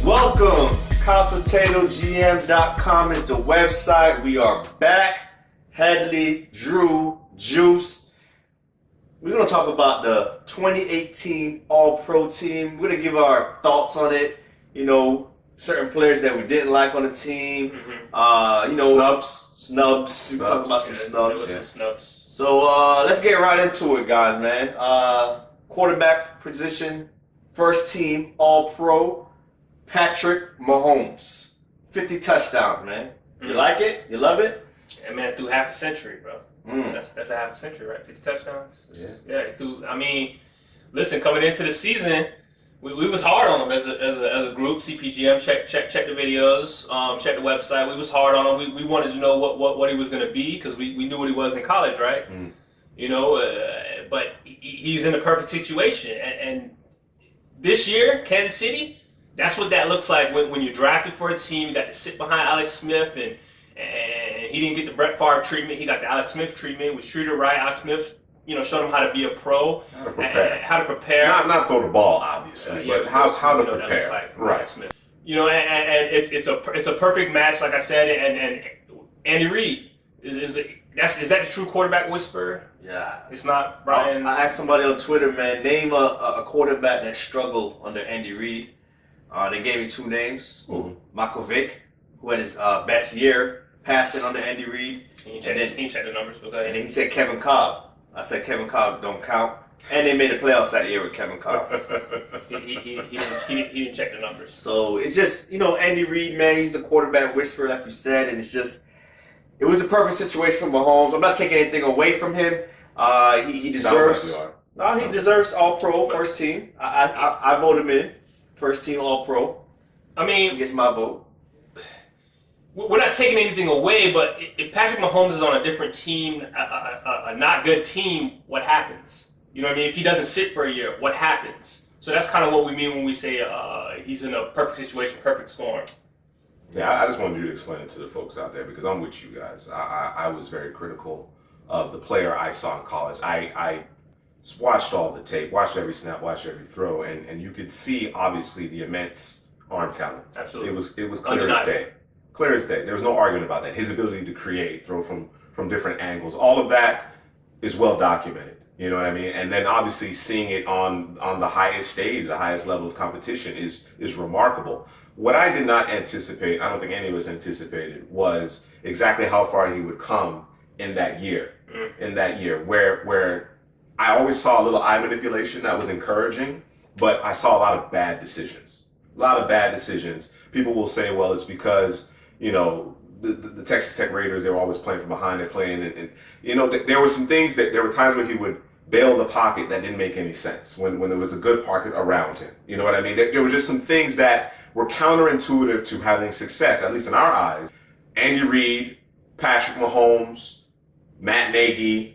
Welcome. CPGM.com is the website. We are back. Headley, Drew, Juice. We're going to talk about the 2018 All-Pro team. We're going to give our thoughts on it. You know, certain players that we didn't like on the team. Snubs. We're talking about some snubs. So let's get right into it, guys, man. Quarterback position, first team All-Pro. Patrick Mahomes, 50 touchdowns, man. You like it? You love it? Yeah, man, through half a century, bro. That's a half a century, right? 50 touchdowns. Yeah. Listen, coming into the season, we was hard on him as a group. CPGM, check the videos, check the website. We was hard on him. We wanted to know what he was going to be because we knew what he was in college, right? You know, but he's in the perfect situation. And this year, Kansas City. That's what that looks like when you're drafted for a team. You got to sit behind Alex Smith, and he didn't get the Brett Favre treatment. He got the Alex Smith treatment. Was treated right. Alex Smith, showed him how to be a pro, how to prepare. Not throw the ball, obviously, but how to prepare. Like right. Smith. And it's a perfect match, like I said. And Andy Reid is that the true quarterback whisperer? Yeah, it's not Brian. I asked somebody on Twitter, man, name a quarterback that struggled under Andy Reid. They gave me two names. Michael Vick, who had his best year passing under Andy Reid. He checked the numbers, but go ahead. And then he said Kevin Cobb. I said Kevin Cobb don't count. And they made the playoffs that year with Kevin Cobb. he didn't check the numbers. So it's just, Andy Reid, man, he's the quarterback whisperer, like you said, and it was a perfect situation for Mahomes. I'm not taking anything away from him. He deserves. He deserves All-Pro first team. I voted him in. First team All-Pro. I mean, he gets my vote. We're not taking anything away, but if Patrick Mahomes is on a different team, a not good team, what happens? You know what I mean? If he doesn't sit for a year, what happens? So that's kind of what we mean when we say he's in a perfect situation, perfect storm. Yeah, I just wanted you to explain it to the folks out there because I'm with you guys. I was very critical of the player I saw in college. I watched all the tape, watched every snap, watched every throw, and you could see obviously the immense arm talent. Absolutely, it was clear as day. Clear as day. There was no argument about that. His ability to create, throw from different angles, all of that is well documented. You know what I mean? And then obviously seeing it on the highest stage, the highest level of competition is remarkable. What I did not anticipate, I don't think any of us anticipated, was exactly how far he would come in that year. In that year, where I always saw a little eye manipulation that was encouraging, but I saw a lot of bad decisions. People will say, well, it's because, the Texas Tech Raiders, they were always playing from behind, they're playing, and there were some things there were times when he would bail the pocket that didn't make any sense, when there was a good pocket around him. You know what I mean? There were just some things that were counterintuitive to having success, at least in our eyes. Andy Reid, Patrick Mahomes, Matt Nagy,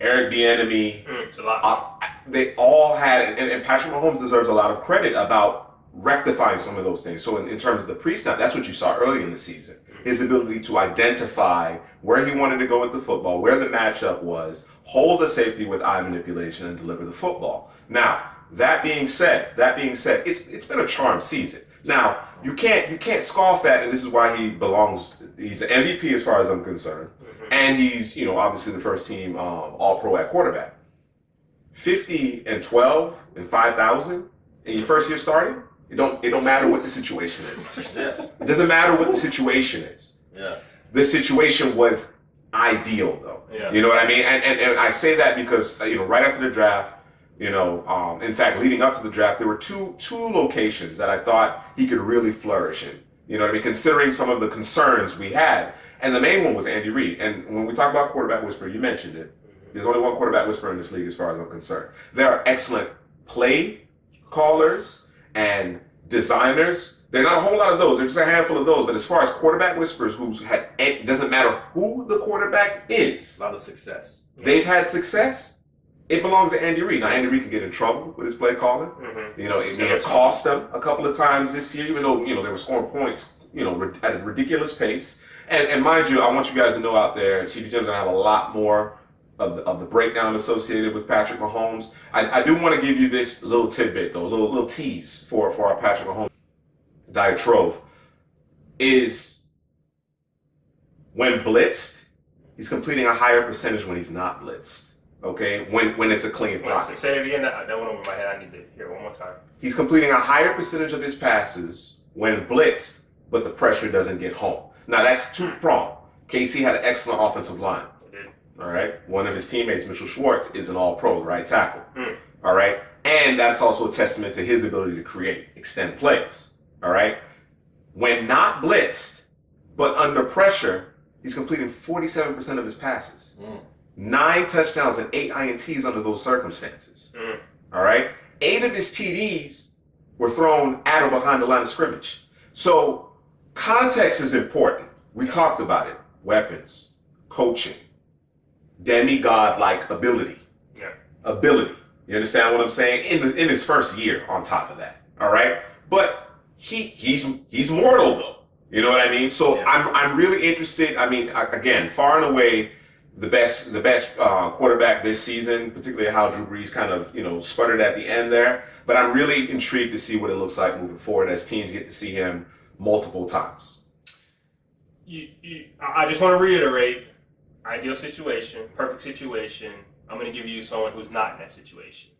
Eric Bieniemy, it's a lot. They all had, and Patrick Mahomes deserves a lot of credit about rectifying some of those things. So in terms of the pre-snap, that's what you saw early in the season. His ability to identify where he wanted to go with the football, where the matchup was, hold the safety with eye manipulation, and deliver the football. Now, that being said, it's been a charmed season. Now, you can't scoff at, and this is why he belongs. He's the MVP as far as I'm concerned. And he's, obviously the first team All-Pro at quarterback. 50 and 12 and 5,000 in your first year starting. It don't matter what the situation is. It doesn't matter what the situation is. Yeah. The situation was ideal though. Yeah. You know what I mean? And I say that because right after the draft, in fact, leading up to the draft, there were two locations that I thought he could really flourish in. You know what I mean? Considering some of the concerns we had. And the main one was Andy Reid. And when we talk about quarterback whisperer, you mentioned it. There's only one quarterback whisperer in this league as far as I'm concerned. There are excellent play callers and designers. There are not a whole lot of those. There's just a handful of those. But as far as quarterback whisperers it doesn't matter who the quarterback is. A lot of success. They've had success. It belongs to Andy Reid. Now, Andy Reid can get in trouble with his play calling. It may have cost them a couple of times this year, even though, they were scoring points, at a ridiculous pace. And mind you, I want you guys to know out there, CPGM's going to have a lot more of the breakdown associated with Patrick Mahomes. I do want to give you this little tidbit, though, a little tease for our Patrick Mahomes. diatribe is when blitzed, he's completing a higher percentage when he's not blitzed. Okay, when it's a clean pocket. Say it again. That went over my head. I need to hear it one more time. He's completing a higher percentage of his passes when blitzed, but the pressure doesn't get home. Now that's two-pronged. KC had an excellent offensive line. All right, one of his teammates, Mitchell Schwartz, is an All-Pro, right tackle. All right, and that's also a testament to his ability to create, extend plays. All right, when not blitzed, but under pressure, he's completing 47% of his passes. 9 touchdowns and 8 INTs under those circumstances. All right? 8 of his TDs were thrown at or behind the line of scrimmage. So context is important. We talked about it. Weapons, coaching, demigod-like ability. Ability. You understand what I'm saying? In his first year on top of that. All right? But he's mortal though. You know what I mean? So I'm really interested. I mean, again, far and away, the best quarterback this season, particularly how Drew Brees kind of, sputtered at the end there. But I'm really intrigued to see what it looks like moving forward as teams get to see him multiple times. I just want to reiterate, ideal situation, perfect situation. I'm going to give you someone who's not in that situation.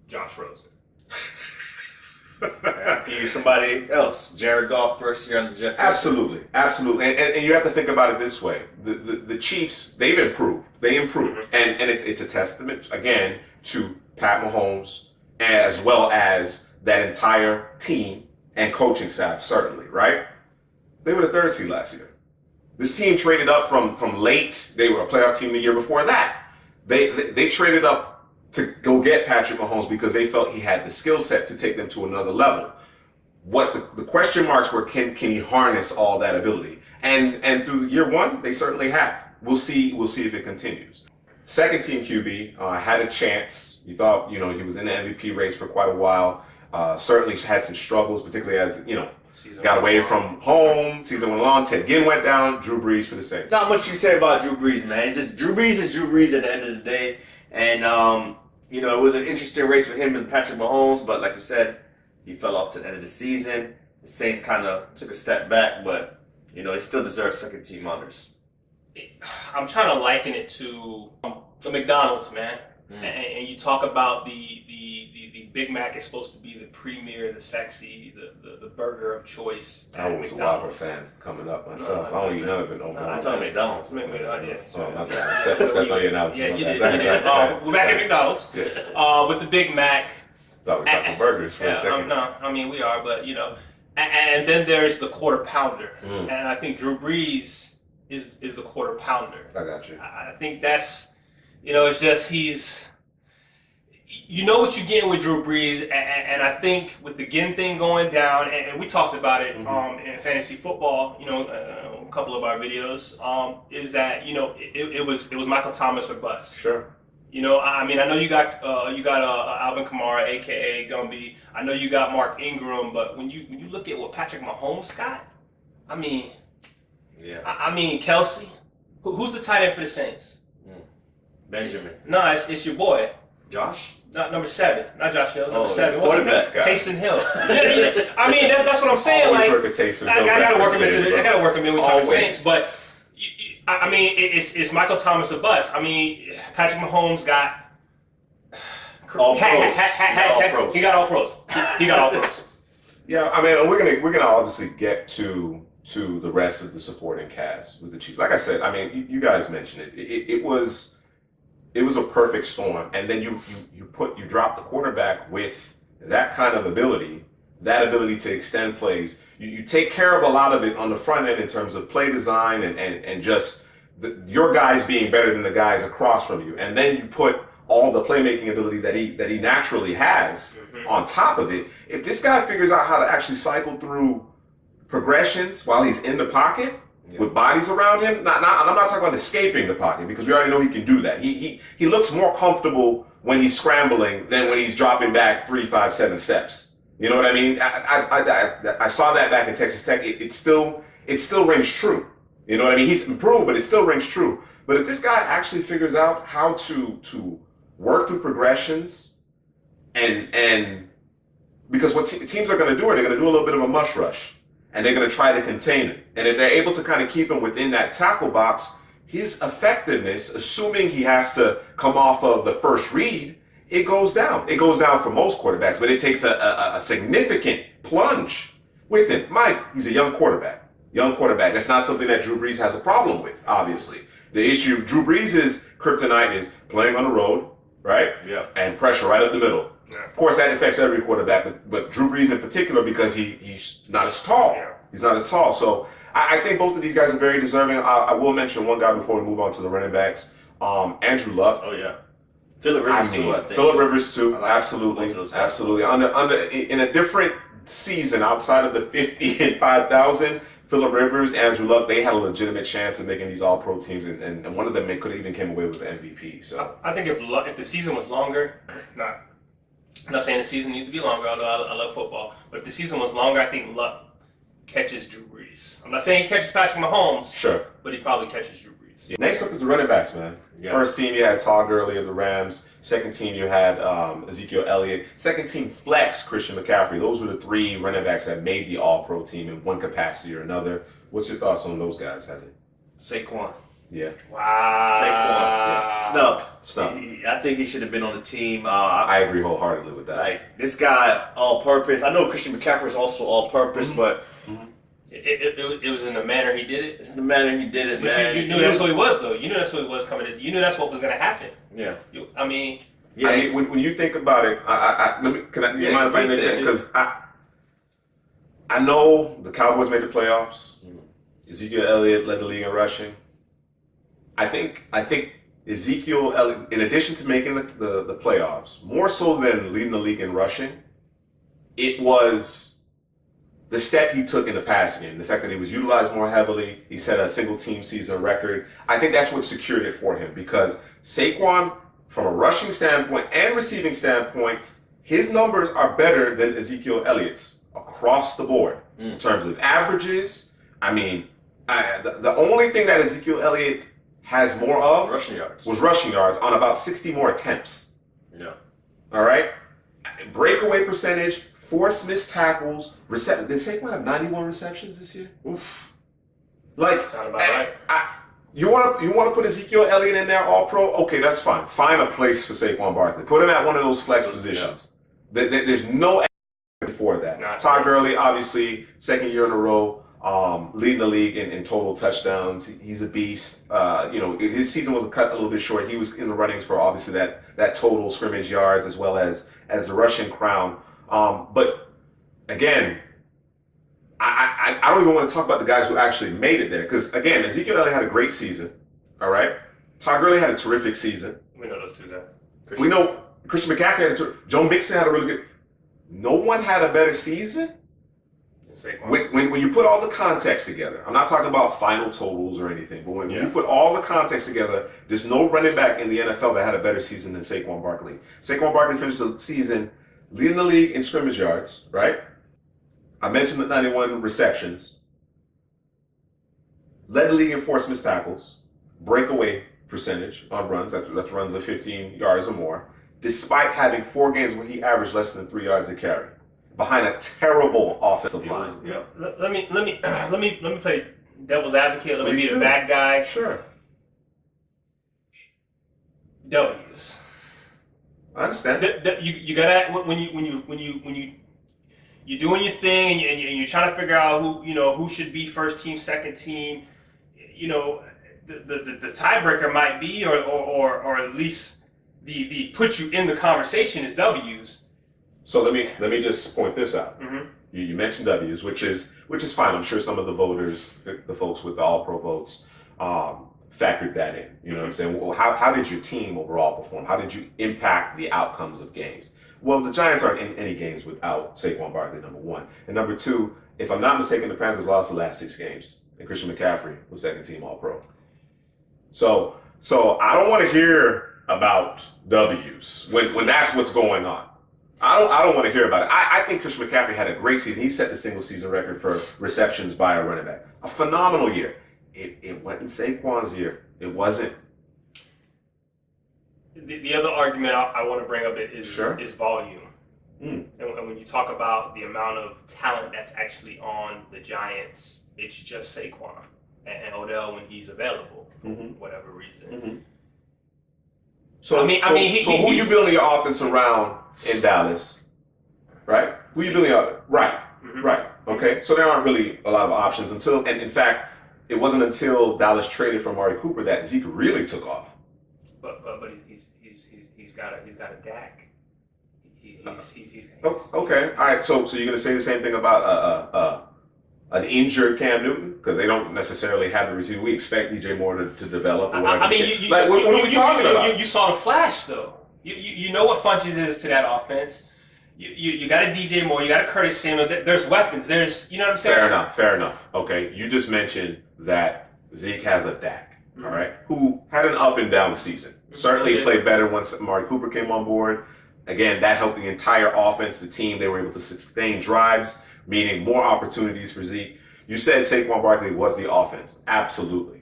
Josh Rosen. You somebody else. Jared Goff, first year on the Jets. Absolutely. And you have to think about it this way. The Chiefs, they've improved. They improved. And it's a testament, again, to Pat Mahomes as well as that entire team and coaching staff, certainly, right? They were the 3rd seed last year. This team traded up from late. They were a playoff team the year before that. They traded up to go get Patrick Mahomes because they felt he had the skill set to take them to another level. What the question marks were, can he harness all that ability? And through year 1, they certainly have. We'll see if it continues. Second team QB had a chance. You thought, he was in the MVP race for quite a while. Certainly had some struggles, particularly as, got away from home. Season went along. Ted Ginn went down. Drew Brees for the same. Not much you say about Drew Brees, man. It's just Drew Brees is Drew Brees at the end of the day. And, it was an interesting race with him and Patrick Mahomes, but like you said, he fell off to the end of the season. The Saints kind of took a step back, but, he still deserves second team honors. I'm trying to liken it to the McDonald's, man. And you talk about the Big Mac is supposed to be the premier, the sexy, the burger of choice. I was a Whopper fan coming up myself. I don't eat none of it no more. I'm talking McDonald's. Oh, my bad. Stepped on you now. Yeah, you did. We're back at McDonald's with the Big Mac. Thought we were talking burgers for a second. No, I mean we are, but and then there's the quarter pounder, and I think Drew Brees is the quarter pounder. I got you. I think that's. It's just what you're getting with Drew Brees, and I think with the Ginn thing going down, and we talked about it in fantasy football, a couple of our videos, is that it was Michael Thomas or bust. Sure. I know you got Alvin Kamara, aka Gumby. I know you got Mark Ingram, but when you look at what Patrick Mahomes got, Kelsey, who's the tight end for the Saints? Benjamin. No, it's your boy. Josh? Not number 7. Not Josh Hill. Number 7. What's his name? Taysom Hill. That's what I'm saying. Always like, work with Taysom Hill. I gotta work him into I gotta work him in with the Saints. But it's Michael Thomas or bust. Patrick Mahomes got all pros. He got all pros. He got all pros. Yeah, we're gonna obviously get to the rest of the supporting cast with the Chiefs. Like I said, you guys mentioned it. It was a perfect storm, and then you drop the quarterback with that kind of ability, that ability to extend plays. You take care of a lot of it on the front end in terms of play design and just your guys being better than the guys across from you, and then you put all the playmaking ability that he naturally has on top of it. If this guy figures out how to actually cycle through progressions while he's in the pocket. With bodies around him, I'm not talking about escaping the pocket because we already know he can do that. He looks more comfortable when he's scrambling than when he's dropping back 3, 5, 7 steps. You know what I mean? I saw that back in Texas Tech. It still rings true. You know what I mean? He's improved, but it still rings true. But if this guy actually figures out how to work through progressions and because what teams are going to do they're going to do a little bit of a mush rush. and they're going to try to contain him. And if they're able to kind of keep him within that tackle box, his effectiveness, assuming he has to come off of the first read, it goes down. It goes down for most quarterbacks, but it takes a significant plunge with him. Mike, he's a young quarterback. Young quarterback. That's not something that Drew Brees has a problem with, obviously. The issue, Drew Brees' kryptonite is playing on the road, right? Yeah. And pressure right up the middle. Yeah. Of course, that affects every quarterback, but Drew Brees in particular because he's not as tall. Yeah. He's not as tall. So I think both of these guys are very deserving. I will mention one guy before we move on to the running backs. Andrew Luck. Oh, yeah. Phillip Rivers, too, I think. Phillip Rivers, too. Like absolutely. Absolutely. In a different season outside of the 50 and 5,000, Phillip Rivers, Andrew Luck, they had a legitimate chance of making these all-pro teams, and one of them could have even came away with the MVP. So I think if the season was longer, I'm not saying the season needs to be longer, although I love football, but if the season was longer, I think Luck catches Drew Brees. I'm not saying he catches Patrick Mahomes, sure, but he probably catches Drew Brees. Yeah. Next up is the running backs, man. Yeah. First team, you had Todd Gurley of the Rams. Second team, you had Ezekiel Elliott. Second team, flex, Christian McCaffrey. Those were the three running backs that made the all-pro team in one capacity or another. What's your thoughts on those guys, Hadley? Saquon. Yeah. Wow. Saquon. Yeah. Snub. I think he should have been on the team. I agree wholeheartedly with that. Like, this guy, all-purpose. I know Christian McCaffrey is also all-purpose, but it was in the manner he did it. It's the manner he did it, but man. you knew that's what he was, though. You knew that's what he was coming in. You knew that's what was going to happen. Yeah. I mean, when you think about it, can you mind if I interject? Because I know the Cowboys made the playoffs. Ezekiel Elliott led the league in rushing. I think Ezekiel Elliott, in addition to making the playoffs, more so than leading the league in rushing, it was the step he took in the passing game. The fact that he was utilized more heavily, he set a single team season record. I think that's what secured it for him because Saquon, from a rushing standpoint and receiving standpoint, his numbers are better than Ezekiel Elliott's across the board in terms of averages. I mean, the only thing that Ezekiel Elliott has more of rushing yards. Was rushing yards on about 60 more attempts. Yeah. All right? Breakaway percentage, forced missed tackles, did Saquon have 91 receptions this year? Oof. Like, sound about right. You want to put Ezekiel Elliott in there, all pro? Okay, that's fine. Find a place for Saquon Barkley. Put him at one of those flex positions. Yeah. There's no for that. Todd Gurley, obviously, second year in a row, leading the league in total touchdowns. He's a beast. His season was cut a little bit short. He was in the runnings for obviously that total scrimmage yards as well as the rushing crown. But again, I don't even want to talk about the guys who actually made it there because again, Ezekiel Elliott had a great season. All right, Todd Gurley had a terrific season. We know those two guys. We know Christian McCaffrey had Joe Mixon had a really good. No one had a better season. When you put all the context together, I'm not talking about final totals or anything, but when you put all the context together, there's no running back in the NFL that had a better season than Saquon Barkley. Saquon Barkley finished the season leading the league in scrimmage yards, right? I mentioned the 91 receptions. Led the league in forced missed tackles, breakaway percentage on runs, that's runs of 15 yards or more, despite having 4 games where he averaged less than 3 yards a carry. Behind a terrible offensive line. Yeah. Let me play devil's advocate. Let me be the bad guy. Sure. W's. I understand. You gotta when you're doing your thing and you're trying to figure out who should be first team, second team. The tiebreaker might be or at least the put you in the conversation is W's. So let me just point this out. Mm-hmm. You mentioned W's, which is fine. I'm sure some of the voters, the folks with the All-Pro votes, factored that in. You know what I'm saying? Well, how did your team overall perform? How did you impact the outcomes of games? Well, the Giants aren't in any games without Saquon Barkley, number one. And number two, if I'm not mistaken, the Panthers lost the last 6 games, and Christian McCaffrey was second team All-Pro. So I don't want to hear about W's when that's what's going on. I don't want to hear about it. I think Christian McCaffrey had a great season. He set the single season record for receptions by a running back. A phenomenal year. It wasn't Saquon's year. It wasn't. The other argument I want to bring up is volume. And when you talk about the amount of talent that's actually on the Giants, it's just Saquon and Odell when he's available for whatever reason. So, who are you building your offense around in Dallas? Right? Who are you building up? Right. Right. Okay. So there aren't really a lot of options and in fact, it wasn't until Dallas traded for Amari Cooper that Zeke really took off. But he's got a Dak. Okay. All right. So you're gonna say the same thing about an injured Cam Newton because they don't necessarily have the receiver. We expect DJ Moore to develop. Or whatever. I mean, what are we talking about? You saw the flash though. You know what Funches is to that offense. You got a DJ Moore. You got a Curtis Samuel. There's weapons. There's, you know what I'm saying? Fair enough. Okay. You just mentioned that Zeke has a Dak. All right. Who had an up and down season. Certainly played better once Amari Cooper came on board. Again, that helped the entire offense, the team. They were able to sustain drives, meaning more opportunities for Zeke. You said Saquon Barkley was the offense. Absolutely.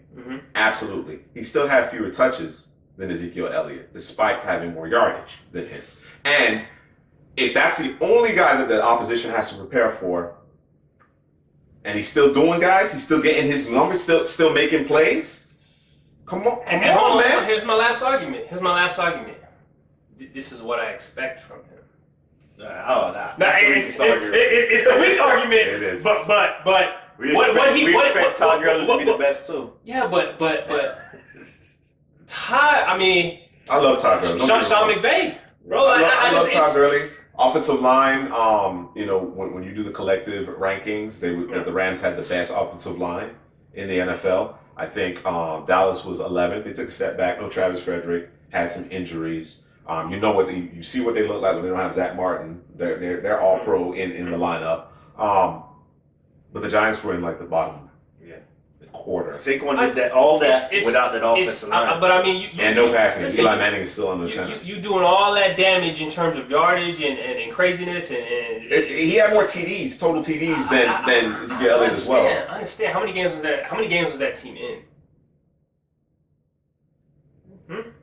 Absolutely. He still had fewer touches than Ezekiel Elliott, despite having more yardage than him. And if that's the only guy that the opposition has to prepare for, and he's still doing guys, he's still getting his numbers, still making plays. Come on, man. Here's my last argument. This is what I expect from him. It's a weak argument. It is. But we expect Todd Gurley to be the best too. Yeah, but Todd. I mean, I love Todd Gurley. Sean McVay, bro. I love Todd Gurley. Offensive line. When you do the collective rankings, the Rams had the best offensive line in the NFL. I think Dallas was 11th. They took a step back. No Travis Frederick. Had some injuries. You see what they look like when they don't have Zach Martin. They're all pro in the lineup. But the Giants were in like the bottom quarter. Saquon did that without that offensive line. But I mean, and no passing. Eli Manning is still under the center. You doing all that damage in terms of yardage and craziness and he had more TDs, total TDs than Ezekiel Elliott as well. I understand. How many games was that team in?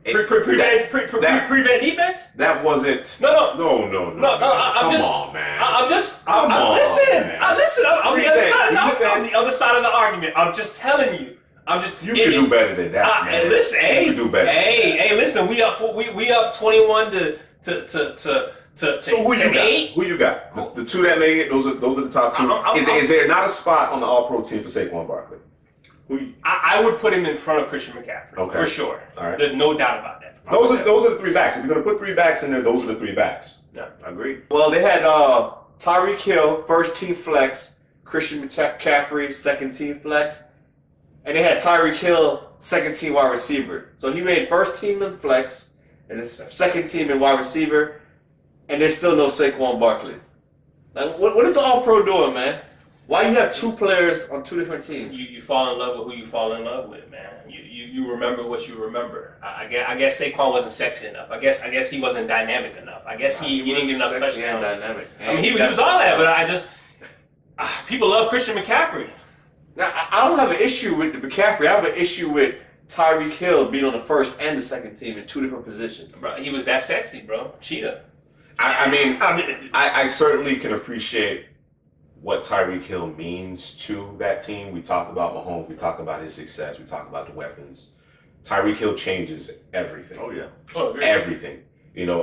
Prevent defense? That wasn't. No. Come on, man. I'm the other side of the argument. I'm just telling you. You can do better than that, man. Listen, you can do better. Hey, listen. We up 21 to So who you 8? Who you got? The two that made it. Those are the top two. Is there not a spot on the All-Pro team for Saquon Barkley? I would put him in front of Christian McCaffrey for sure. All right. There's no doubt about that. Those are the three backs. If you're gonna put three backs in there, those are the three backs. Yeah, I agree. Well, they had Tyreek Hill, first team flex, Christian McCaffrey, second team flex, and they had Tyreek Hill, second team wide receiver. So he made first team in flex and his second team in wide receiver, and there's still no Saquon Barkley. Like, what is the All-Pro doing, man? Why you have two players on two different teams? You fall in love with who you fall in love with, man. You remember what you remember. I guess Saquon wasn't sexy enough. I guess he wasn't dynamic enough. I guess he didn't get enough touchdowns. I mean, he was all that, but people love Christian McCaffrey. Now, I don't have an issue with the McCaffrey. I have an issue with Tyreek Hill being on the first and the second team in two different positions. Bro, he was that sexy, bro. Cheetah. I certainly can appreciate what Tyreek Hill means to that team. We talked about Mahomes. We talked about his success. We talked about the weapons. Tyreek Hill changes everything. Oh, yeah. Everything.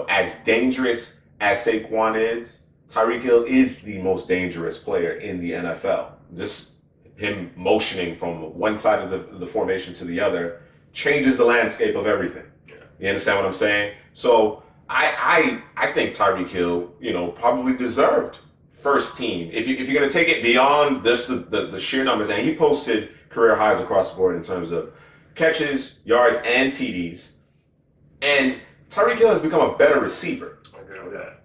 As dangerous as Saquon is, Tyreek Hill is the most dangerous player in the NFL. Just him motioning from one side of the formation to the other changes the landscape of everything. Yeah. You understand what I'm saying? So I think Tyreek Hill, probably deserved first team. If you're going to take it beyond this, the sheer numbers, and he posted career highs across the board in terms of catches, yards, and TDs. And Tyreek Hill has become a better receiver. I agree with that.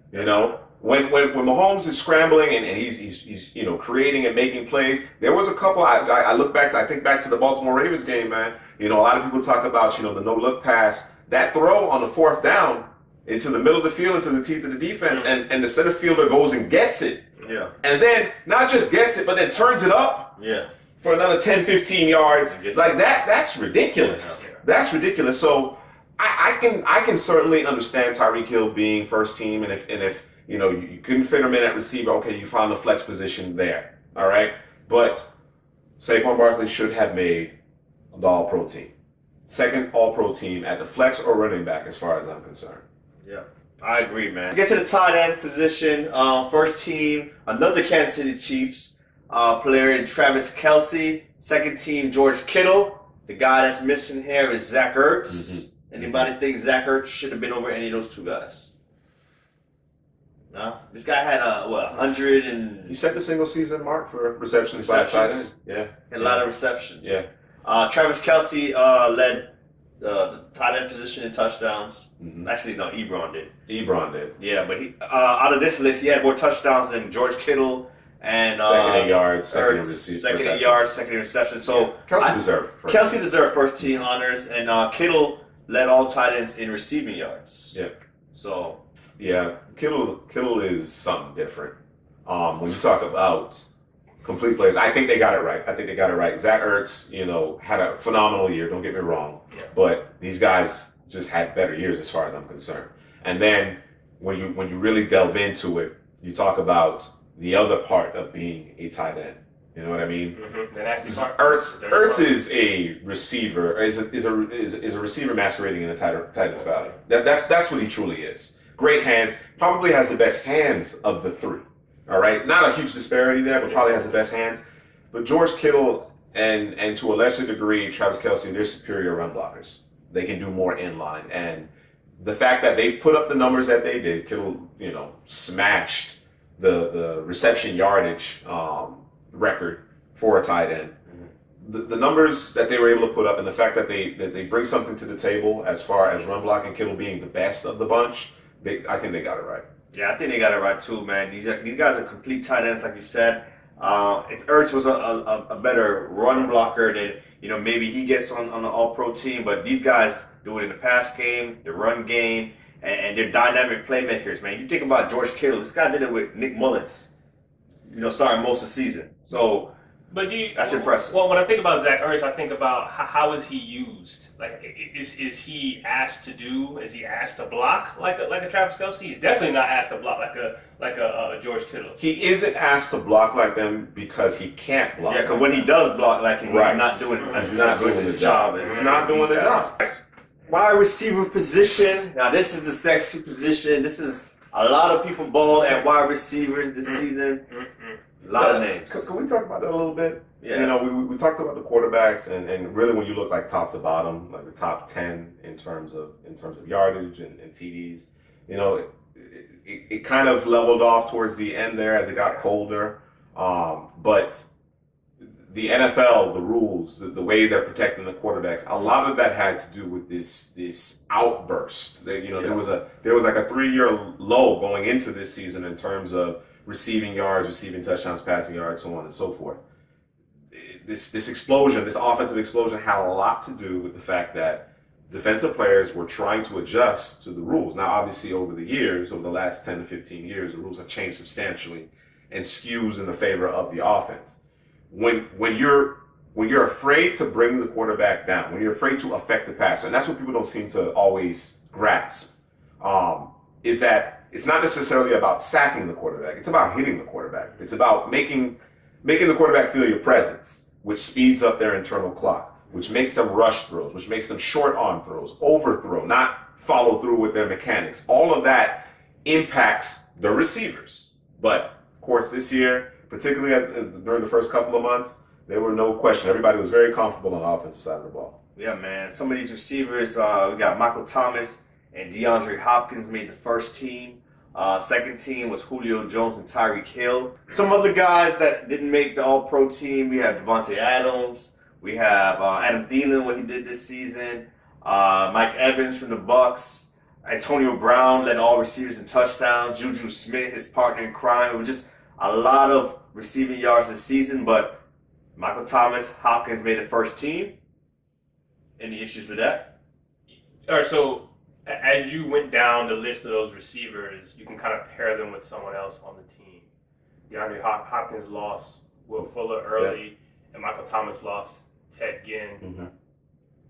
When Mahomes is scrambling and he's creating and making plays, there was a couple. I look back. I think back to the Baltimore Ravens game, man. A lot of people talk about the no look pass, that throw on the fourth down into the middle of the field, into the teeth of the defense, and the center fielder goes and gets it. Yeah. And then not just gets it, but then turns it up. Yeah. For another 10, 15 yards. Like that. That's ridiculous. Yeah. That's ridiculous. So I can certainly understand Tyreek Hill being first team, and if you couldn't fit him in at receiver. Okay, you found the flex position there. All right, but Saquon Barkley should have made the All-Pro team. Second All-Pro team at the flex or running back, as far as I'm concerned. Yeah, I agree, man. Let's get to the tight end position. First team, another Kansas City Chiefs player in Travis Kelce. Second team, George Kittle. The guy that's missing here is Zach Ertz. Mm-hmm. Anybody think Zach Ertz should have been over any of those two guys? No? This guy had 100 and... He set the single season mark for receptions by tight end. Yeah. A lot of receptions. Yeah. Travis Kelce led the tight end position in touchdowns. Mm-hmm. Actually, no, Ebron did. Yeah, but he out of this list, he had more touchdowns than George Kittle and second in yards, second in yards, second in reception. So Kelce deserved first team honors, and Kittle led all tight ends in receiving yards. Yeah. So yeah, Kittle is something different. When you talk about complete players, I think they got it right. Zach Ertz, had a phenomenal year. Don't get me wrong, but these guys just had better years as far as I'm concerned. And then when you really delve into it, you talk about the other part of being a tight end. You know what I mean? Mm-hmm. The nasty part. Ertz is a receiver. Is a receiver masquerading in a tight end's body. That's what he truly is. Great hands. Probably has the best hands of the three. All right, not a huge disparity there, but probably has the best hands. But George Kittle and to a lesser degree Travis Kelce, they're superior run blockers. They can do more in line, and the fact that they put up the numbers that they did, Kittle, smashed the reception yardage record for a tight end. The numbers that they were able to put up, and the fact that they bring something to the table as far as run blocking, Kittle being the best of the bunch, I think they got it right. Yeah, I think they got it right too, man. These guys are complete tight ends, like you said. If Ertz was a better run blocker, then maybe he gets on the All-Pro team. But these guys do it in the pass game, the run game, and they're dynamic playmakers, man. You think about George Kittle. This guy did it with Nick Mullins, starting most of the season. So, but that's impressive. Well, when I think about Zach Ertz, I think about how is he used? Like, is he asked to do? Is he asked to block like a Travis Kelce? He's definitely not asked to block like a George Kittle. He isn't asked to block like them because he can't block. Yeah, because when he does block, he's not doing. He's not doing the job. He's not doing the job. Wide receiver position. Now, this is the sexy position. This is a lot of people ball at wide receivers this season. A lot of names. Can we talk about that a little bit? Yeah. We talked about the quarterbacks, and really when you look like top to bottom, like the top 10 in terms of yardage and TDs, it kind of leveled off towards the end there as it got colder. But the NFL, the rules, the way they're protecting the quarterbacks, a lot of that had to do with this outburst. There was like a 3-year low going into this season in terms of receiving yards, receiving touchdowns, passing yards, so on and so forth. This explosion, this offensive explosion, had a lot to do with the fact that defensive players were trying to adjust to the rules. Now, obviously, over the last 10 to 15 years, the rules have changed substantially and skews in the favor of the offense. When you're afraid to bring the quarterback down, when you're afraid to affect the passer, and that's what people don't seem to always grasp, is that it's not necessarily about sacking the quarterback. It's about hitting the quarterback. It's about making the quarterback feel your presence, which speeds up their internal clock, which makes them rush throws, which makes them short arm throws, overthrow, not follow through with their mechanics. All of that impacts the receivers. But of course, this year, particularly during the first couple of months, there were no question. Everybody was very comfortable on the offensive side of the ball. Yeah, man. Some of these receivers, we got Michael Thomas and DeAndre Hopkins made the first team. Second team was Julio Jones and Tyreek Hill. Some other guys that didn't make the All-Pro team, we have Devontae Adams. We have Adam Thielen, what he did this season. Mike Evans from the Bucks. Antonio Brown led all receivers in touchdowns. Juju Smith, his partner in crime. It was just a lot of receiving yards this season, but Michael Thomas, Hopkins made the first team. Any issues with that? All right, so as you went down the list of those receivers, you can kind of pair them with someone else on the team. DeAndre Hopkins lost Will Fuller early, and Michael Thomas lost Ted Ginn. Mm-hmm.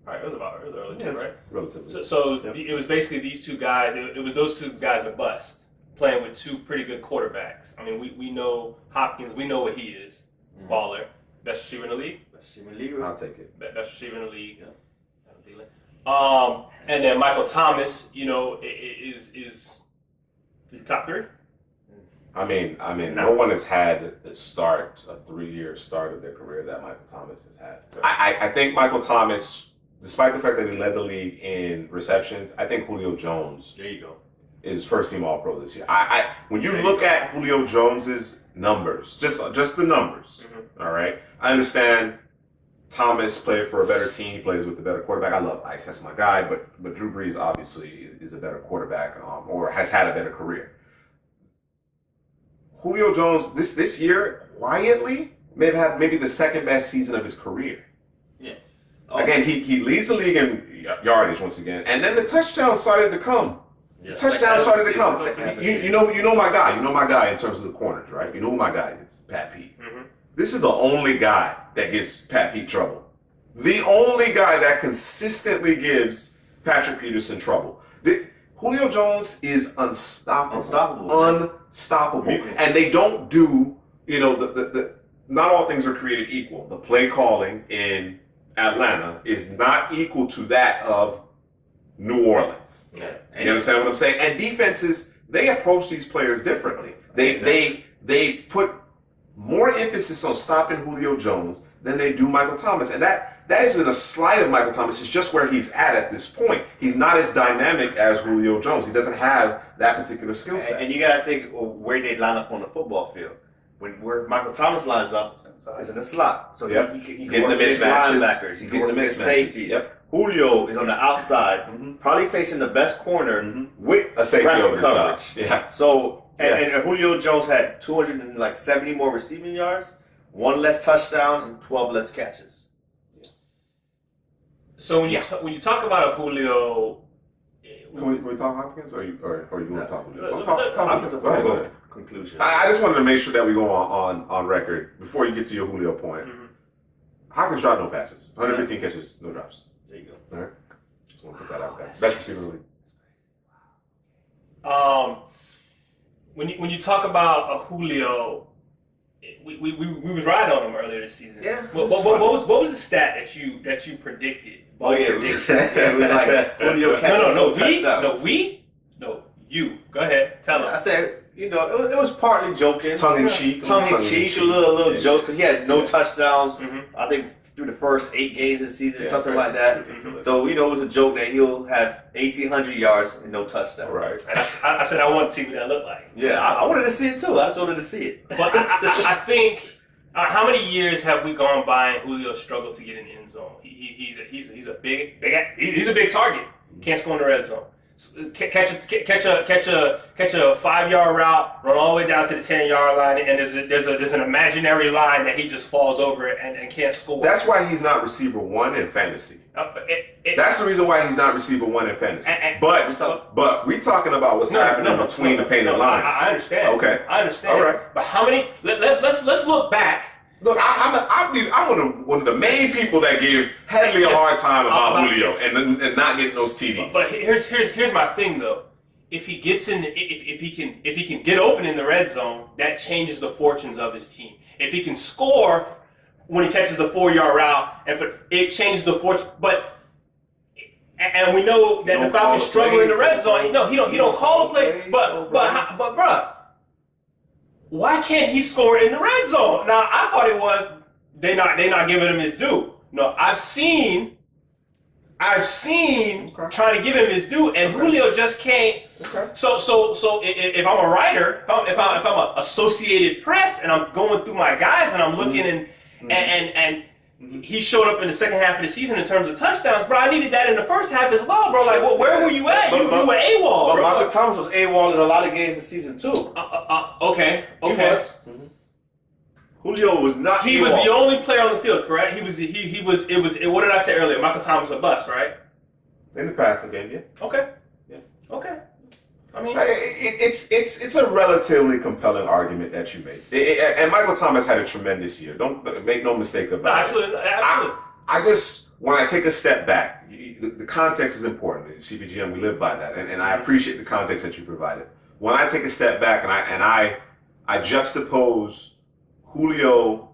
All right, it was early too, right? Relatively. So it was basically these two guys. It was those two guys are bust. playing with two pretty good quarterbacks. I mean, we know Hopkins. We know what he is. Baller. Best receiver in the league. Best receiver in the league. I'll take it. Best receiver in the league. And then Michael Thomas, is the top three. I mean, no one has had a 3-year start of their career that Michael Thomas has had. I think Michael Thomas, despite the fact that he led the league in receptions, I think Julio Jones. There you go. Is first team All Pro this year. When you look at Julio Jones's numbers, just the numbers, all right. I understand Thomas played for a better team. He plays with a better quarterback. I love Ice. That's my guy. But Drew Brees obviously is a better quarterback, or has had a better career. Julio Jones this year quietly may have had maybe the second best season of his career. Yeah. Again, he leads the league in yardage once again, and then the touchdowns started to come. Yes. Touchdown started to come. You know my guy. You know my guy in terms of the corners, right? You know who my guy is, Pat Pete. This is the only guy that gives Pat Pete trouble. The only guy that consistently gives Patrick Peterson trouble. Julio Jones is unstoppable. Unstoppable. And they don't do, not all things are created equal. The play calling in Atlanta is not equal to that of New Orleans. Yeah. You understand what I'm saying? And defenses, they approach these players differently. They put more emphasis on stopping Julio Jones than they do Michael Thomas. And that isn't a slight of Michael Thomas. It's just where he's at this point. He's not as dynamic as Julio Jones. He doesn't have that particular skill set. And you got to think where they line up on the football field. Where Michael Thomas lines up is in the slot. So he can work with his linebackers. He can work with his safeties. Julio is on the outside, probably facing the best corner with a safety over coverage. The top. Yeah. So and Julio Jones had 270 more receiving yards, 1 less touchdown, and 12 less catches. So when you talk about a Julio, can we talk Hopkins or you want to talk Julio? I'm talking Go ahead. Conclusion. I just wanted to make sure that we go on record before you get to your Julio point. Hopkins dropped no passes, 115 catches, no drops. There you go. All right. Just want to put that out there. Best receiver in the When league. you talk about a Julio, we was riding on him earlier this season. Yeah. What was the stat that you predicted? Oh yeah, it was like Julio catching touchdowns. No, you. Go ahead, tell him. I said, it was partly joking, tongue in cheek, a little joke because he had no touchdowns. I think through the first 8 games of the season, something like that. So it was a joke that he'll have 1,800 yards and no touchdowns. Right. And I said I wanted to see what that looked like. Yeah, I wanted to see it too. I just wanted to see it. But I think how many years have we gone by and Julio struggled to get in the end zone? He's a big target. Can't score in the red zone. Catch a 5-yard route, run all the way down to the 10-yard line, and there's an imaginary line that he just falls over and can't score. That's why he's not receiver 1 in fantasy. That's the reason why he's not receiver 1 in fantasy. But we talking about what's happening between the painted lines. I understand. Okay. I understand. All right. But how many? Let's look back. Look, I'm one of the main people that give Headley a hard time about Julio and not getting those TDs. But here's my thing though. If he gets in, if he can get open in the red zone, that changes the fortunes of his team. If he can score when he catches the 4-yard route, it changes the fortune. And we know that the Falcons struggle in the red zone. No, he don't call the plays. But bruh. Why can't he score in the red zone? Now I thought it was they not giving him his due. No, I've seen trying to give him his due, and Julio just can't. Okay. So if I'm a writer, if I'm an Associated Press, and I'm going through my guys and I'm looking and he showed up in the second half of the season in terms of touchdowns, bro. I needed that in the first half as well, bro. Like, where were you at? You were AWOL, bro. Michael Thomas was AWOL in a lot of games this season too. Okay. Julio was not. He was the only player on the field, correct? He was. What did I say earlier? Michael Thomas a bust, right? In the passing game, yeah. Okay. Yeah. Okay. I mean, it's a relatively compelling argument that you make, and Michael Thomas had a tremendous year. Don't make no mistake about it. Absolutely. I just, when I take a step back, the context is important. In CPGM, we live by that, and I appreciate the context that you provided. when I take a step back and I juxtapose Julio,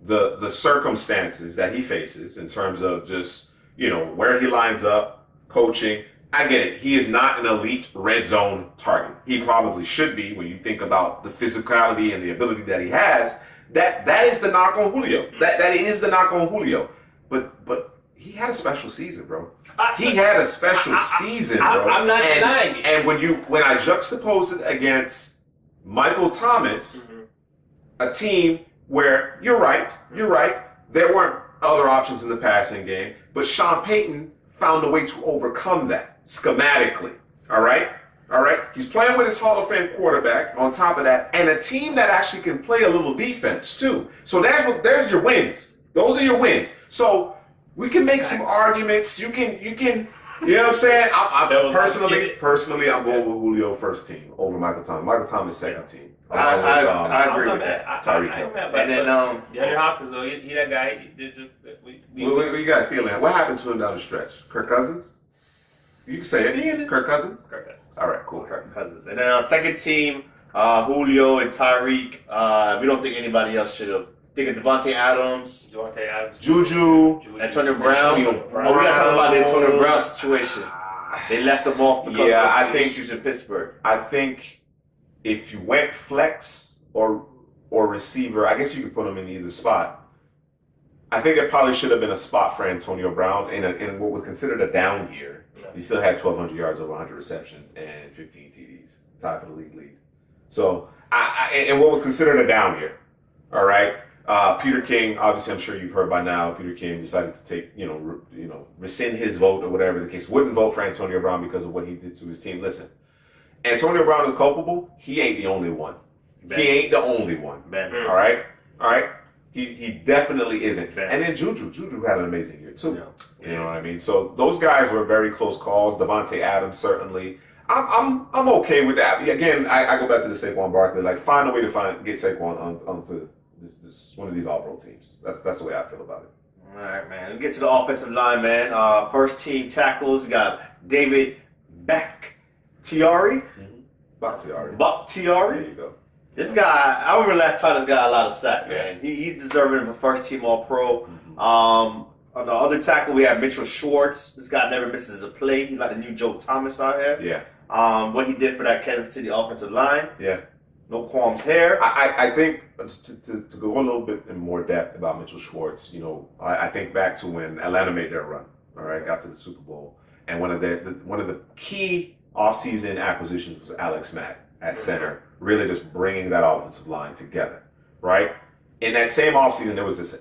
the circumstances that he faces in terms of just, where he lines up, coaching. I get it. He is not an elite red zone target. He probably should be when you think about the physicality and the ability that he has. That is the knock on Julio. That is the knock on Julio. But he had a special season, bro. He had a special season, bro. I'm not denying it. And when I juxtapose it against Michael Thomas, a team where you're right, there weren't other options in the passing game, but Sean Payton found a way to overcome that schematically. All right. He's playing with his Hall of Fame quarterback on top of that, and a team that actually can play a little defense too. So there's your wins. Those are your wins. So we can make some arguments. You can. You know what I'm saying? Personally, I'm going with Julio first team over Michael Thomas. Michael Thomas second team. I agree with that. And then DeAndre Hopkins, though, he that guy. What you got feeling? What happened to him down the stretch? Kirk Cousins? You can say it. Kirk Cousins? Kirk Cousins. All right, cool. Kirk Cousins. And then our second team, Julio and Tyreek. We don't think anybody else should have. Think of Devontae Adams, Juju, Antonio Brown. We got to talk about the Antonio Brown situation. They left him off because of the issues in Pittsburgh. I think if you went flex or receiver, I guess you could put him in either spot. I think there probably should have been a spot for Antonio Brown in what was considered a down year. Yeah. He still had 1,200 yards, over 100 receptions, and 15 TDs, tied for the league lead. So, in what was considered a down year, all right. Peter King, obviously, I'm sure you've heard by now. Peter King decided to take, rescind his vote or whatever the case. Wouldn't vote for Antonio Brown because of what he did to his team. Listen, Antonio Brown is culpable. He ain't the only one. He ain't the only one. All right. He definitely isn't. And then Juju had an amazing year too. Yeah. You know what I mean? So those guys were very close calls. Devontae Adams certainly. I'm okay with that. Again, I go back to the Saquon Barkley. Like, find a way to get Saquon onto this one of these All-Pro teams. That's the way I feel about it. All right, man. Let's get to the offensive line, man. First team tackles. We got David Bakhtiari. Bakhtiari. There you go. This guy, I remember last time this guy got a lot of sack, man. He's deserving of a first team All-Pro. On the other tackle, we have Mitchell Schwartz. This guy never misses a play. He's like the new Joe Thomas out here. Yeah. What he did for that Kansas City offensive line. Yeah. No qualms here. I think to go a little bit in more depth about Mitchell Schwartz, I think back to when Atlanta made their run. All right, got to the Super Bowl, and one of the key offseason acquisitions was Alex Mack at center, really just bringing that offensive line together. Right. In that same offseason, there was this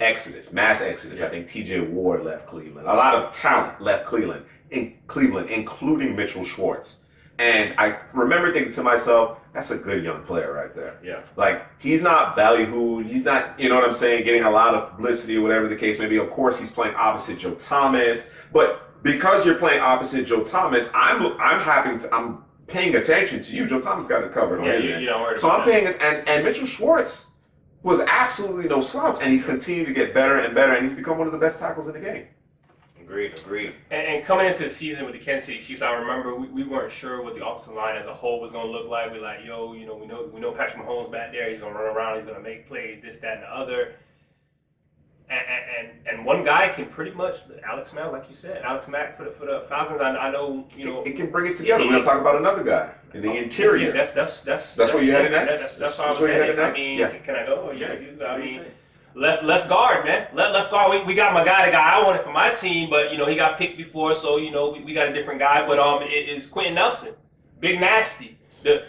mass exodus. Yeah. I think T.J. Ward left Cleveland. A lot of talent left Cleveland, including Mitchell Schwartz. And I remember thinking to myself, that's a good young player right there. Yeah. Like, he's not ballyhooed. He's not, you know what I'm saying, getting a lot of publicity or whatever the case may be. Of course, he's playing opposite Joe Thomas. But because you're playing opposite Joe Thomas, I'm paying attention to you. Joe Thomas got it covered on his end. So I'm paying it. And Mitchell Schwartz was absolutely no slouch. And he's continued to get better and better. And he's become one of the best tackles in the game. Agreed. And coming into the season with the Kansas City Chiefs, I remember we weren't sure what the offensive line as a whole was going to look like. We're like, we know Patrick Mahomes back there. He's going to run around. He's going to make plays, this, that, and the other. And one guy can pretty much, Alex Mack, like you said, Alex Mack for the Falcons. I know, It can bring it together. We're going to talk about another guy in the interior. Yeah, that's where you headed next. That's where I was headed. I mean, can I go? Yeah, I mean. Left guard, man. Left guard. We got my guy, the guy I wanted for my team, but he got picked before, so we got a different guy. But it is Quentin Nelson, Big Nasty. I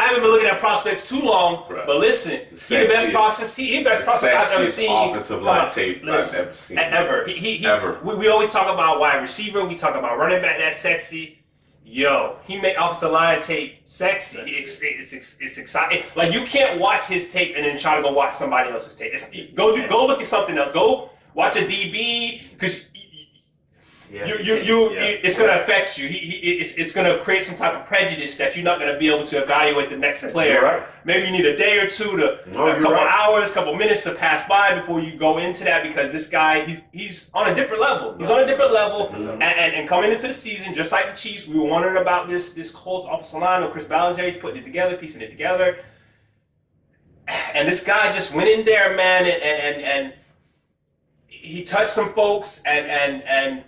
haven't been looking at prospects too long, but listen, he's the best prospect. He best prospect I've ever seen. Offensive line tape I've ever seen. Ever. Ever. We always talk about wide receiver. We talk about running back that's sexy. Yo, he made offensive line tape sexy. It's exciting. Like, you can't watch his tape and then try to go watch somebody else's tape. Go look at something else. Go watch a DB, because it's going to affect you. It's going to create some type of prejudice that you're not going to be able to evaluate the next player. Right. Maybe you need a day or two a couple hours, couple minutes to pass by before you go into that, because this guy, he's on a different level. He's on a different level, and coming into the season, just like the Chiefs, we were wondering about this Colts offensive line. Chris Ballinger, he's putting it together, piecing it together, and this guy just went in there, man, and he touched some folks, and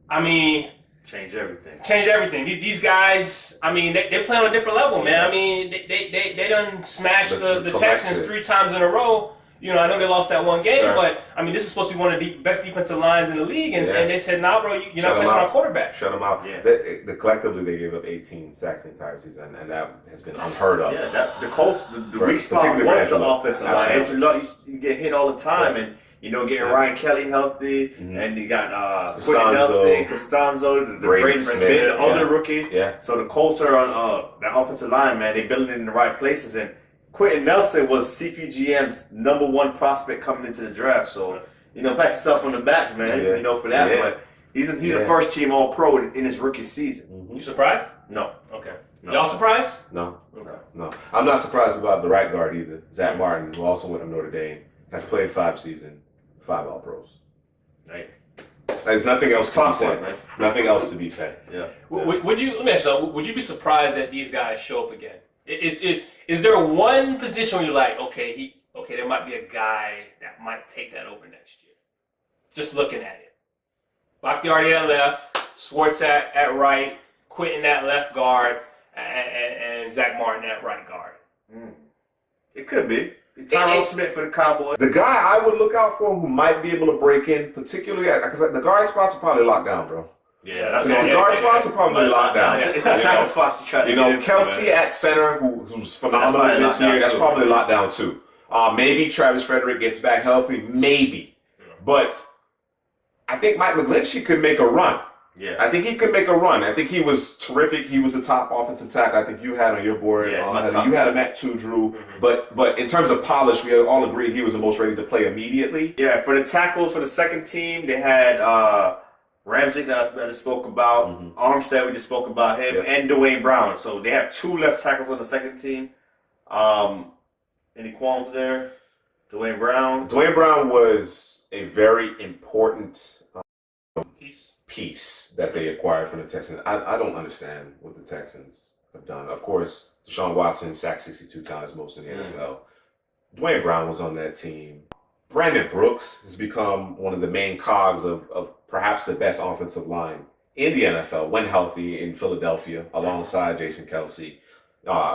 I mean, change everything. These guys, I mean, they play on a different level, man. I mean, they done smashed the Texans 3 times in a row. You know, I know they lost that one game, but I mean, this is supposed to be one of the best defensive lines in the league, and they said, "Nah, bro, you're not touching our quarterback." Shut them out. Yeah. Collectively, they gave up 18 sacks the entire season, and that has been unheard of. Yeah, the Colts, the weak spot was the offensive line. You get hit all the time, and getting Ryan Kelly healthy, and you got Quentin Nelson, Costanzo, the Braden Smith, the other rookie. Yeah. So the Colts are on that offensive line, man. They building it in the right places, and Quentin Nelson was CPGM's #1 prospect coming into the draft. So pat yourself on the back, man. For that. Yeah. But he's a first team All Pro in his rookie season. You surprised? No. Okay. No. Y'all surprised? No. Okay. No. I'm not surprised about the right guard either. Zach Martin, who also went to Notre Dame, has played 5 seasons. 5 All Pros. Right. There's nothing else to be said. Man. Nothing else to be said. Yeah. Would you be surprised that these guys show up again? Is there one position where you're like, okay, there might be a guy that might take that over next year? Just looking at it. Bakhtiari at left, Swartz at right, Quentin at left guard, and Zach Martin at right guard. It could be. Tyrone Smith for the Cowboys. The guy I would look out for who might be able to break in, particularly because the guard spots are probably locked down, bro. Yeah, that's the guard spots are probably locked down. It's the tackle spots you try to Kelsey at center, who's phenomenal this year, that's probably locked down too. Maybe Travis Frederick gets back healthy, maybe. But I think Mike McGlinchey could make a run. Yeah, I think he could make a run. I think he was terrific. He was the top offensive tackle I think you had on your board. Yeah, you had him at 2, Drew. But in terms of polish, we all agreed he was the most ready to play immediately. Yeah, for the tackles for the second team, they had Ramsey that I just spoke about, Armstead, we just spoke about him, and Dwayne Brown. So they have 2 left tackles on the second team. Any qualms there? Dwayne Brown? Dwayne Brown was a very important piece that they acquired from the Texans. I don't understand what the Texans have done. Of course, Deshaun Watson sacked 62 times, most in the NFL. Dwayne Brown was on that team. Brandon Brooks has become one of the main cogs of perhaps the best offensive line in the NFL when healthy in Philadelphia, alongside Jason Kelsey,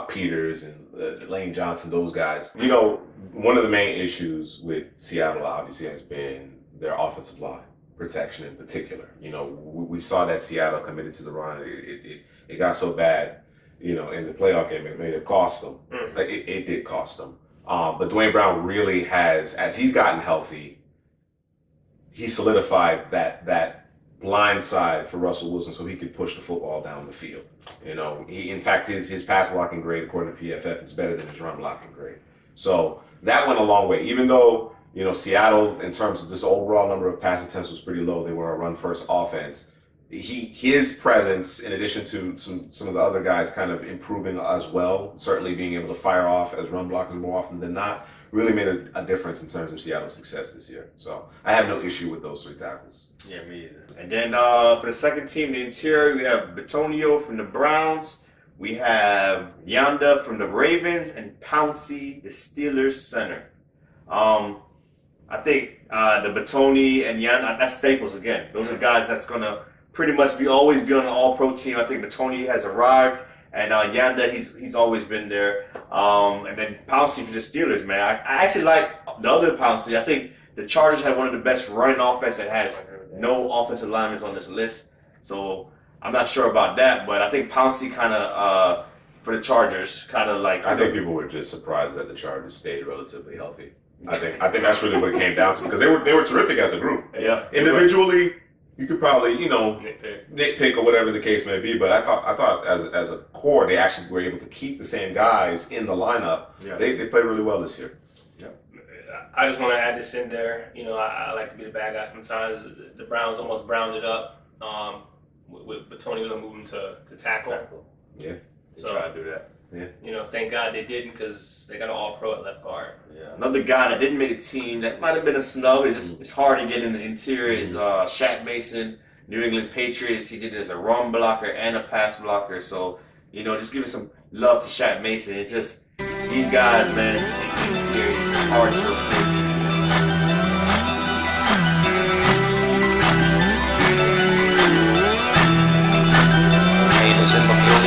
Peters, and Lane Johnson, those guys. One of the main issues with Seattle obviously has been their offensive line. Protection in particular. We saw that Seattle committed to the run. It got so bad, in the playoff game, it may have cost them. It did cost them. But Dwayne Brown really has, as he's gotten healthy, he solidified that blind side for Russell Wilson so he could push the football down the field. In fact, his pass blocking grade, according to PFF, is better than his run blocking grade. So that went a long way. Even though Seattle, in terms of this overall number of pass attempts, was pretty low. They were a run-first offense. His presence, in addition to some of the other guys kind of improving as well, certainly being able to fire off as run blockers more often than not, really made a difference in terms of Seattle's success this year. So I have no issue with those 3 tackles. Yeah, me either. And then for the second team, the interior, we have Bitonio from the Browns. We have Yanda from the Ravens, and Pouncey, the Steelers center. I think the Batoni and Yanda, that's staples again. Those are guys that's going to pretty much always be on an all-pro team. I think Batoni has arrived, and Yanda, he's always been there. And then Pouncey for the Steelers, man. I actually like the other Pouncey. I think the Chargers have one of the best running offense that has no offensive linemen on this list. So I'm not sure about that, but I think Pouncey kind of, for the Chargers, kind of like... I think people were just surprised that the Chargers stayed relatively healthy. I think that's really what it came down to, because they were terrific as a group. Yeah. Individually, you could probably nitpick or whatever the case may be, but I thought as a core they actually were able to keep the same guys in the lineup. Yeah. They played really well this year. Yeah. I just want to add this in there. You know, I like to be the bad guy sometimes. The Browns almost browned it up with Tony Lynn moving to tackle. Yeah. So try to do that. Yeah. You know, thank God they didn't because they got an all-pro at left guard. Yeah. Another guy that didn't make a team that might have been a snub. It's hard to get in the interior. Is Shaq Mason, New England Patriots. He did it as a run blocker and a pass blocker. So, you know, just giving some love to Shaq Mason. It's just these guys, man, in the interior, it's hard to replace. In the field.